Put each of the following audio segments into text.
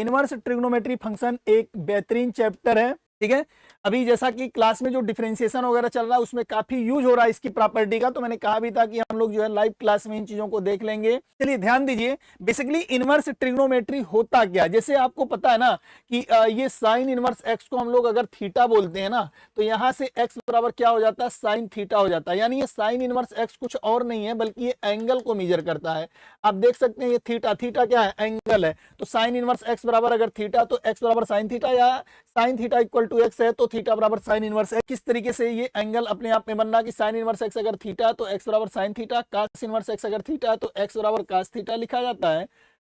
Inverse trigonometry function एक बेहतरीन chapter है, ठीक है। अभी जैसा कि क्लास में जो डिफरेंशिएशन वगैरह चल रहा है उसमें काफी यूज हो रहा है इसकी प्रॉपर्टी का, तो मैंने कहा भी था कि हम लोग जो है लाइव क्लास में इन चीजों को देख लेंगे। चलिए ध्यान दीजिए, बेसिकली इनवर्स ट्रिग्नोमेट्री होता क्या, जैसे आपको पता है ना कि ये साइन इनवर्स एक्स को हम लोग अगर थीटा बोलते हैं ना, तो यहां से एक्स बराबर क्या हो जाता है, साइन थीटा हो जाता है। यानी ये साइन इनवर्स एक्स कुछ और नहीं है बल्कि ये एंगल को मेजर करता है। आप देख सकते हैं ये थीटा, थीटा क्या है, एंगल है। तो साइन इनवर्स एक्स बराबर अगर थीटा, तो एक्स बराबर साइन थीटा, या sine theta equal to x है तो थीटा बराबर साइन इनवर्स है। किस तरीके से ये एंगल अपने आप में बनना कि साइन इनवर्स एक्स अगर थीटा तो एक्स बराबर साइन थीटा, कास इनवर्स एक्स अगर थीटा तो एक्स बराबर कास थीटा लिखा जाता है,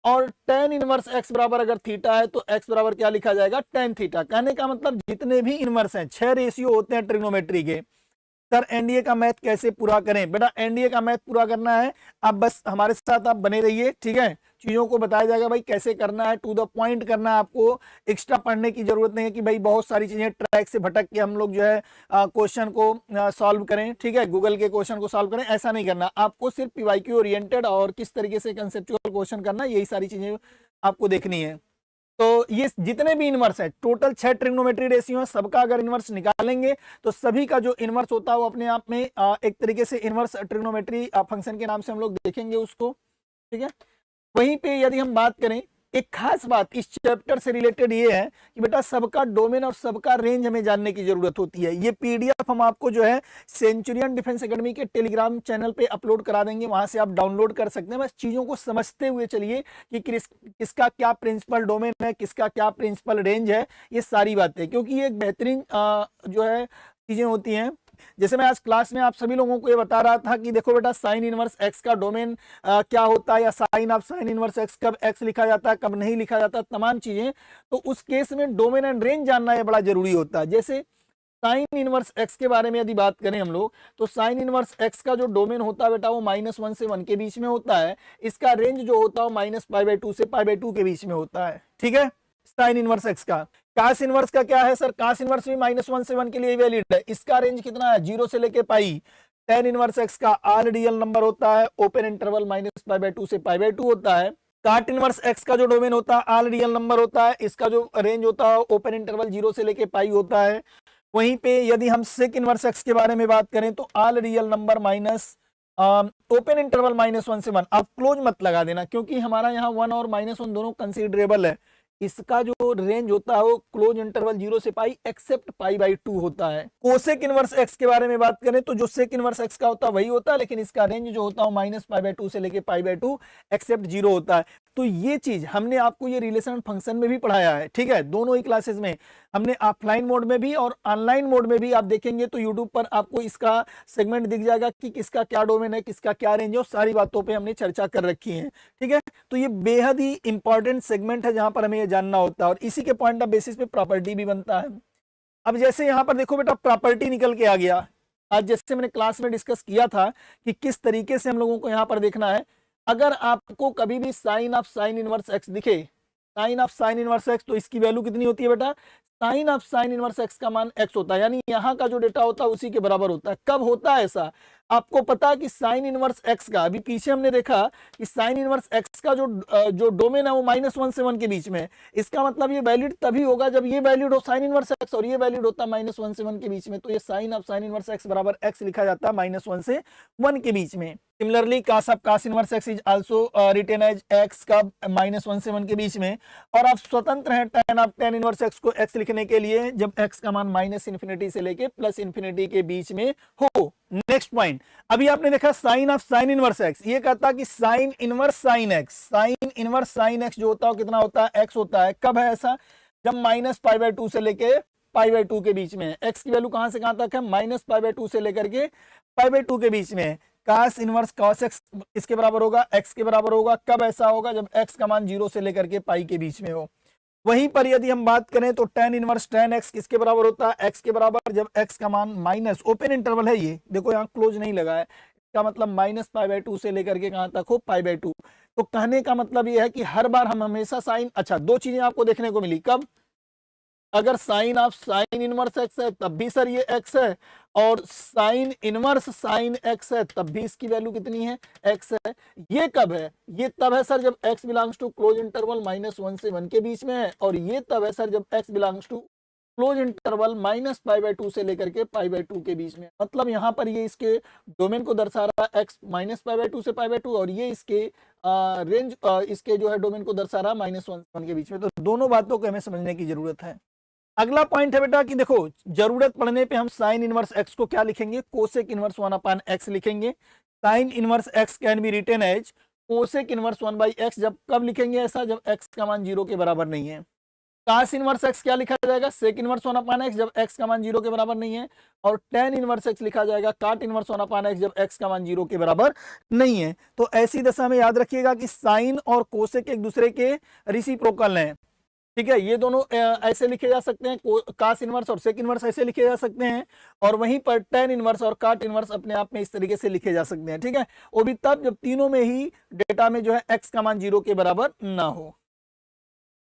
और टेन इनवर्स एक्स बराबर अगर थीटा है तो एक्स बराबर क्या लिखा जाएगा, टेन थीटा। कहने का मतलब जितने भी इनवर्स हैं, 6 रेशियो होते हैं ट्रिग्नोमेट्री के। सर एनडीए का मैथ कैसे पूरा करें, बेटा एनडीए का मैथ पूरा करना है, आप बस हमारे साथ आप बने रहिए, ठीक है। चीजों को बताया जाएगा भाई कैसे करना है, टू द पॉइंट करना है। आपको एक्स्ट्रा पढ़ने की जरूरत नहीं है कि भाई बहुत सारी चीजें ट्रैक से भटक के हम लोग जो है क्वेश्चन को सॉल्व करें, ठीक है, गूगल के क्वेश्चन को सॉल्व करें, ऐसा नहीं करना। आपको सिर्फ पीवाईक्यू ओरिएंटेड और किस तरीके से कंसेप्चुअल क्वेश्चन करना, यही सारी चीजें आपको देखनी है। तो ये जितने भी इनवर्स है, टोटल 6 ट्रिग्नोमेट्री रेशियो है, सबका अगर इनवर्स निकालेंगे तो सभी का जो इनवर्स होता है वो अपने आप में एक तरीके से इनवर्स ट्रिग्नोमेट्री फंक्शन के नाम से हम लोग देखेंगे उसको, ठीक है। वहीं पे यदि हम बात करें, एक खास बात इस चैप्टर से रिलेटेड ये है कि बेटा सबका डोमेन और सबका रेंज हमें जानने की जरूरत होती है। ये पीडीएफ हम आपको जो है सेंचुरियन डिफेंस एकेडमी के टेलीग्राम चैनल पे अपलोड करा देंगे, वहां से आप डाउनलोड कर सकते हैं। बस चीजों को समझते हुए चलिए कि किसका क्या प्रिंसिपल डोमेन है, किसका क्या प्रिंसिपल रेंज है, ये सारी बातें, क्योंकि ये एक बेहतरीन जो है चीजें होती हैं। जैसे मैं आज क्लास में आप सभी लोगों को ये बता रहा था कि देखो बेटा साइन इनवर्स एक्स का डोमेन क्या होता है, या sine of sine inverse x कब एक्स लिखा जाता है, कब नहीं लिखा जाता, तमाम चीजें। तो उस केस में डोमेन एंड रेंज जानना ये बड़ा जरूरी होता है। जैसे साइन इनवर्स एक्स के बारे में यदि बात करें हम लोग, तो साइन इनवर्स एक्स का जो डोमेन होता है बेटा वो -1 से 1 के बीच में होता है। इसका रेंज जो होता है -π/2 से π/2 के बीच में होता है, ठीक है, साइन इनवर्स एक्स का। कास इनवर्स का क्या है सर, कास इनवर्स भी -1 से 1 के लिए वैलिड है। इसका रेंज कितना है, 0 से लेके पाई। टेन इनवर्स एक्स का आर रियल नंबर होता है, ओपन इंटरवल -π/2 से π/2 होता है। काट इनवर्स एक्स का जो डोमेन होता है आर रियल नंबर होता है, इसका जो रेंज होता है ओपन इंटरवल 0 से लेके पाई होता है। वहीं पे यदि हम सेक इनवर्स एक्स के बारे में बात करें तो all real number minus open interval -1 से 1। आप क्लोज मत लगा देना क्योंकि हमारा यहाँ 1 और -1 दोनों कंसीडरेबल है। इसका जो रेंज होता है वो क्लोज इंटरवल 0 से पाई एक्सेप्ट π/2 होता है। कोसेक इनवर्स एक्स के बारे में बात करें तो जो सेक इनवर्स एक्स का होता है वही होता है, लेकिन इसका रेंज जो होता है -π/2 से लेके π/2 एक्सेप्ट 0 होता है। तो ये चीज हमने आपको ये रिलेशन फंक्शन में भी पढ़ाया है, ठीक है, दोनों ही क्लासेस में हमने ऑफलाइन मोड में भी और ऑनलाइन मोड में भी। आप देखेंगे तो यूट्यूब पर आपको इसका सेगमेंट दिख जाएगा कि किसका क्या डोमेन है, किसका क्या रेंज है, सारी बातों पे हमने चर्चा कर रखी है, ठीक है। तो ये बेहद ही इंपॉर्टेंट सेगमेंट है जहां पर हमें ये जानना होता है और इसी के पॉइंट ऑफ बेसिस पे प्रॉपर्टी भी बनता है। अब जैसे यहाँ पर देखो बेटा प्रॉपर्टी निकल के आ गया। आज जैसे मैंने क्लास में डिस्कस किया था कि किस तरीके से हम लोगों को यहाँ पर देखना है। अगर आपको कभी भी sine of sine inverse X दिखे, sine of sine inverse X, तो इसकी वैल्यू कितनी होती है बेटा, sine of sine inverse x का मान एक्स होता है, यानी यहाँ का जो डेटा होता है उसी के बराबर होता है। कब होता है ऐसा, आपको पता है कि साइन इनवर्स एक्स का, अभी पीछे हमने देखा कि साइन इनवर्स एक्स का जो डोमेन है वो -1 से 1 के बीच में है। इसका मतलब ये वैलिड तभी होगा जब ये वैलिड हो साइन इनवर्स एक्स और ये वैलिड होता है -1 से 1 के बीच में। तो ये sine of sine inverse x बराबर एक्स लिखा जाता है -1 से 1 के बीच में। Similarly cos of cos inverse x is also written as x का -1 से 1 के बीच में। और आप स्वतंत्र हैं tan of tan inverse x को एक्स लिखने के लिए जब एक्स का मान -∞ से लेके +∞ के बीच में हो। नेक्स्ट पॉइंट, अभी आपने देखा sine of sine inverse x, ये कहता है कि sine inverse sine x, sine inverse sine x जो होता है कितना होता है, एक्स होता है। कब है ऐसा, जब -π/2 से लेके π/2 के बीच में है। एक्स की वैल्यू कहां से कहां तक है, -π/2 से लेकर के π/2 के बीच में है। कास इनवर्स कॉस एक्स इसके बराबर होगा, एक्स के बराबर होगा। कब ऐसा होगा, जब एक्स का मान 0 से लेकर के पाई के बीच में हो। वहीं पर यदि हम बात करें तो tan इनवर्स tan एक्स किसके बराबर होता है, एक्स के बराबर, जब एक्स का मान माइनस, ओपन इंटरवल है ये, देखो यहाँ क्लोज नहीं लगा है, इसका मतलब -π/2 से लेकर के कहां तक हो, π/2। तो कहने का मतलब ये है कि हर बार हम हमेशा साइन, अच्छा दो चीजें आपको देखने को मिली। कब, अगर sine of sine inverse x है तब भी सर ये एक्स है, और साइन इनवर्स साइन एक्स है तब भी इसकी वैल्यू कितनी है, एक्स है। ये कब है, ये तब है सर जब x belongs to close interval -1 से 1 के बीच में है, और ये तब है सर जब x belongs to close interval -π/2 से लेकर के π/2 के बीच में। मतलब यहाँ पर ये इसके डोमेन को दर्शा रहा है x -π/2 से π/2, और ये इसके रेंज इसके जो है डोमेन को दर्शा रहा है -1 से 1 के बीच में। तो दोनों बातों को हमें समझने की जरूरत है। अगला पॉइंट है बेटा कि देखो, जरूरत पड़ने पे हम साइन इनवर्स एक्स को क्या लिखेंगे, कोसेक इनवर्स 1/x लिखेंगे। Sine inverse x can be written as cosec inverse 1/x। जब कब लिखेंगे ऐसा, जब x का मान 0 के बराबर नहीं है। कास इनवर्स एक्स क्या लिखा जाएगा, सेक इनवर्स 1/x जब x का मान 0 के बराबर नहीं है। और टेन इनवर्स एक्स लिखा जाएगा काट इनवर्स 1/x जब x का मान 0 के बराबर नहीं है। तो ऐसी दशा में याद रखिएगा कि साइन और कोसेक एक दूसरे के रेसिप्रोकल हैं। ठीक है, ये दोनों ऐसे लिखे जा सकते हैं, कास इनवर्स और सेक इनवर्स ऐसे लिखे जा सकते हैं, और वहीं पर टेन इनवर्स और काट इनवर्स अपने आप में इस तरीके से लिखे जा सकते हैं। ठीक है, वो भी तब जब तीनों में ही डेटा में जो है x का मान 0 के बराबर ना हो।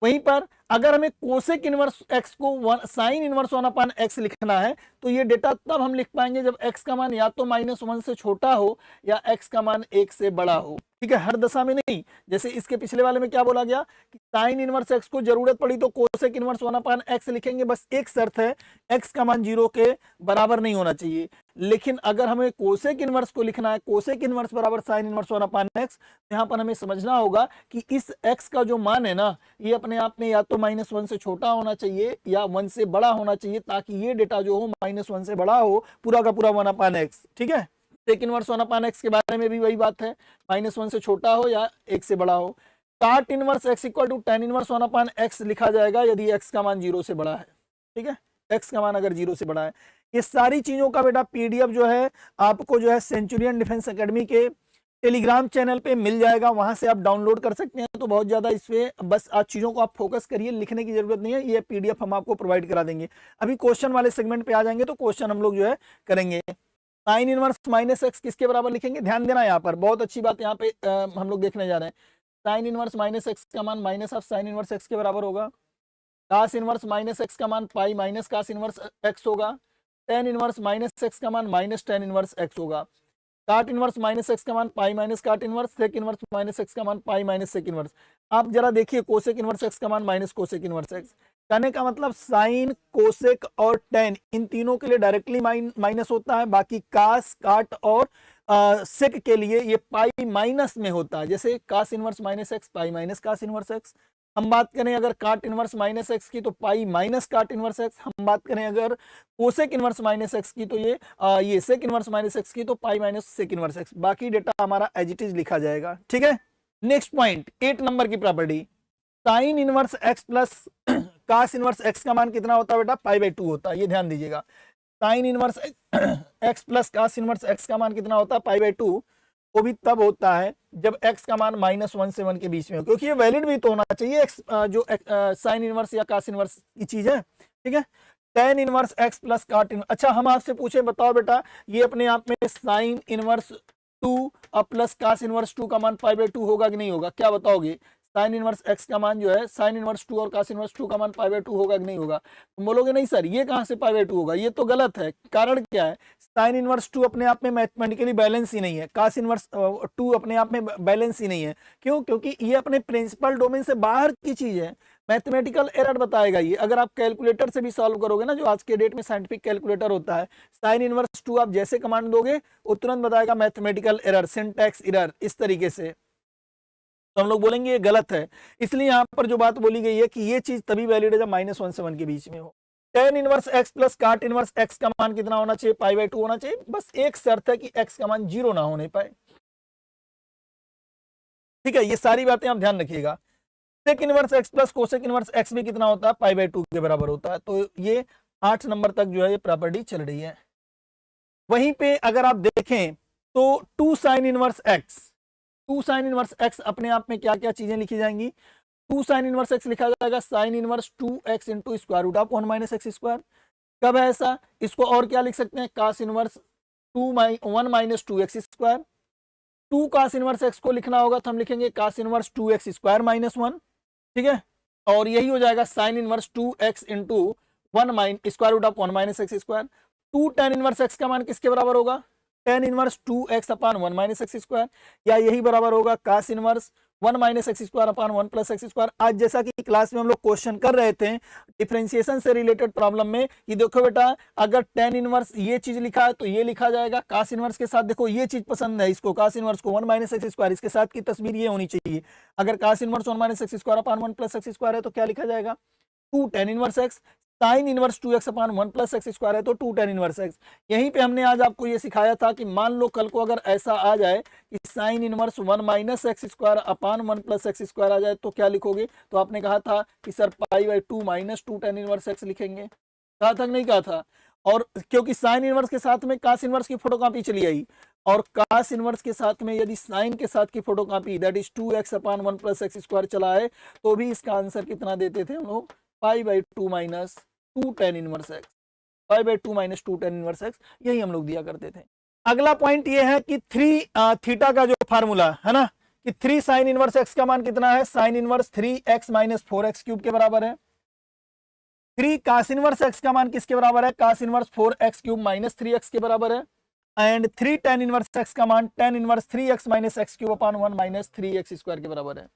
वहीं पर अगर हमें कोसेक इनवर्स x को साइन इनवर्स 1/x लिखना है, तो ये डेटा तब हम लिख पाएंगे जब x का मान या तो -1 से छोटा हो या x का मान 1 से बड़ा हो। ठीक है, हर दशा में नहीं। जैसे इसके पिछले वाले में क्या बोला गया कि साइन इनवर्स x को जरूरत पड़ी तो कोसेक इनवर्स 1/x लिखेंगे, बस एक शर्त है x का मान 0 के बराबर नहीं होना चाहिए। लेकिन अगर हमें कोसेक इनवर्स को लिखना है, कोसेक इनवर्स बराबर साइन इनवर्स 1/x, यहाँ पर हमें समझना होगा कि इस x का जो मान है ना, ये अपने आप में या तो -1 से छोटा होना चाहिए या 1 से बड़ा होना चाहिए, ताकि ये डेटा जो हो -1 से बड़ा हो, पूरा का पूरा 1/x। ठीक है, सेक इनवर्स 1/x के बारे में भी वही बात है, -1 से छोटा हो या 1 से बड़ा हो। Cot inverse x equal to tan inverse 1/x लिखा जाएगा यदि x का मान 0 से बड़ा है। ठीक है, x का मान अगर 0 से बड़ा है। ये सारी चीजों का बेटा PDF जो है आपको जो है सेंचुरियन डिफेंस एकेडमी के टेलीग्राम चैनल पे मिल जाएगा, वहां से आप डाउनलोड कर सकते हैं। तो बहुत ज्यादा इसमें बस आज चीजों को आप फोकस करिए, लिखने की जरूरत नहीं है, ये PDF हम आपको प्रोवाइड करा देंगे। अभी क्वेश्चन वाले सेगमेंट पे आ जाएंगे तो क्वेश्चन हम लोग जो है करेंगे। साइन इनवर्स -x किसके बराबर लिखेंगे, ध्यान देना यहाँ पर, बहुत अच्छी बात यहाँ पे हम लोग देखने जा रहे हैं। साइन इनवर्स -x का मान minus of sine inverse x के बराबर होगा। कास इनवर्स -x का मान pi minus cos inverse x होगा। टेन इनवर्स -x का मान माइनस टेन इनवर्स x होगा। काट इनवर्स -x का मान पाई माइनस काट इनवर्स, सेक इनवर्स -x का मान पाई माइनस सेक इनवर्स। आप जरा देखिए कोसेक इनवर्स x का मान माइनस कोसेक इनवर्स x। कहने का मतलब साइन, कोसेक और टेन इन तीनों के लिए डायरेक्टली माइनस होता है, बाकी कास, काट और सेक के लिए ये पाई माइनस में होता है। जैसे cos inverse -x pi minus cos inverse x। हम बात करें अगर काट इनवर्स -x की तो पाई माइनस काट इनवर्स x। हम बात करें अगर कोसेक इनवर्स -x की तो ये सेक इनवर्स -x की तो pi minus sec inverse x। बाकी डेटा हमारा एज इट इज लिखा जाएगा। ठीक है, नेक्स्ट पॉइंट 8 नंबर की property, sine inverse x plus cos inverse x का मान कितना होता है बेटा, π/2 होता है। ये ध्यान दीजिएगा, sine inverse x plus cos inverse x का मान कितना होता है, π/2। वो भी तब होता है जब x का मान -1 से 1 के बीच में हो, क्योंकि ये वैलिड भी तो होना चाहिए x जो साइन इनवर्स या कास इनवर्स की चीज है। ठीक है, टेन इनवर्स x प्लस काट इनवर्स। अच्छा, हम आपसे पूछे बताओ बेटा, ये अपने आप में sine inverse 2 plus cos inverse 2 का मान π/2 होगा कि नहीं होगा, क्या बताओगे? साइन इनवर्स x का मान जो है साइन इनवर्स 2 और कास इनवर्स 2 का मान π/2 होगा कि नहीं होगा? तुम बोलोगे नहीं सर, ये कहां से π/2 होगा, ये तो गलत है। कारण क्या है, साइन इनवर्स 2 अपने आप में मैथमेटिकली बैलेंस ही नहीं है, कास इनवर्स 2 अपने आप में बैलेंस ही नहीं है। क्यों? क्योंकि ये अपने प्रिंसिपल डोमेन से बाहर की चीज है, मैथमेटिकल एरर बताएगा ये। अगर आप कैलकुलेटर से भी सॉल्व करोगे ना, जो आज के डेट में साइंटिफिक कैलकुलेटर होता है, साइन इनवर्स 2 आप जैसे कमांड दोगे वो तुरंत बताएगा मैथमेटिकल एरर, सिंटैक्स एरर, इस तरीके से। तो हम लोग बोलेंगे ये गलत है। इसलिए यहाँ पर जो बात बोली गई है कि ये चीज तभी वैलिड है जब -1 से 1 के बीच में हो। टेन इनवर्स x प्लस काट इनवर्स x का मान कितना होना चाहिए, π/2 होना चाहिए। बस एक शर्त है कि x का मान 0 ना होने पाए। ठीक है, ये सारी बातें आप ध्यान रखिएगा। Sec inverse x plus cosec inverse x भी कितना होता है, π/2 के बराबर होता है। तो ये 8 नंबर तक जो है ये प्रॉपर्टी चल रही है। वहीं पे अगर आप देखें तो 2 साइन इनवर्स x अपने आप में क्या क्या चीजें लिखी जाएंगी, 2 साइन इनवर्स x लिखा जाएगा sine inverse 2x into square root of 1 minus x square. कब है ऐसा, इसको और क्या लिख सकते हैं, cos inverse 1 minus 2x square. 2 cos inverse x को लिखना होगा तो हम लिखेंगे कास इनवर्स 2x स्क्वायर माइनस 1। ठीक है, और यही हो जाएगा sine inverse 2x into square root of 1 minus x square. Two tan inverse x का मान किसके बराबर होगा, tan inverse 2x upon 1 minus x square, या यही बराबर होगा cos inverse 1 minus x square upon 1 plus x square. आज जैसा कि क्लास में हम लोग क्वेश्चन कर रहे थे डिफरेंशिएशन से रिलेटेड प्रॉब्लम में, कि देखो बेटा अगर टेन इनवर्स ये चीज लिखा है तो ये लिखा जाएगा, कास इनवर्स के साथ देखो ये चीज पसंद है इसको, कास इनवर्स को 1 माइनस एक्स स्क्वायर, इसके साथ की तस्वीर ये होनी चाहिए। अगर cos inverse 1 minus x square upon 1 plus x square है तो क्या लिखा जाएगा, two tan inverse x, sine inverse 2x upon 1 plus x square है तो टू टेन इनवर्स एक्स। यहीं पे हमने आज आपको ये सिखाया था कि मान लो कल को अगर ऐसा आ जाए कि sine inverse 1 minus x square upon 1 plus x square आ जाए तो क्या लिखोगे, तो आपने कहा था कि sir pi by 2 minus 2 tan inverse x लिखेंगे, कहा था नहीं कहा था। और क्योंकि साइन इनवर्स के साथ में कास इनवर्स की फोटोकॉपी चली आई, और कास इनवर्स के साथ में यदि साइन के साथ की photocopy that is 2x upon 1 plus x square चला है तो भी इसका आंसर कितना देते थे हम लोग, पाई by 2 minus 2 tan inverse x, pi by 2 minus 2 tan inverse x, यही हम लोग दिया करते थे। अगला पॉइंट ये है कि 3 थीटा का जो फार्मूला है ना, कि 3 साइन इनवर्स एक्स का मान कितना है, sine inverse 3x minus 4x cube के बराबर है। 3 कास इनवर्स एक्स का मान किसके बराबर है, कास inverse 4x cube minus 3x के बराबर है। एंड 3 टेन इनवर्स एक्स का मान tan inverse 3x minus x cube अपान 1 माइनस 3x स्क्वायर के बराबर है।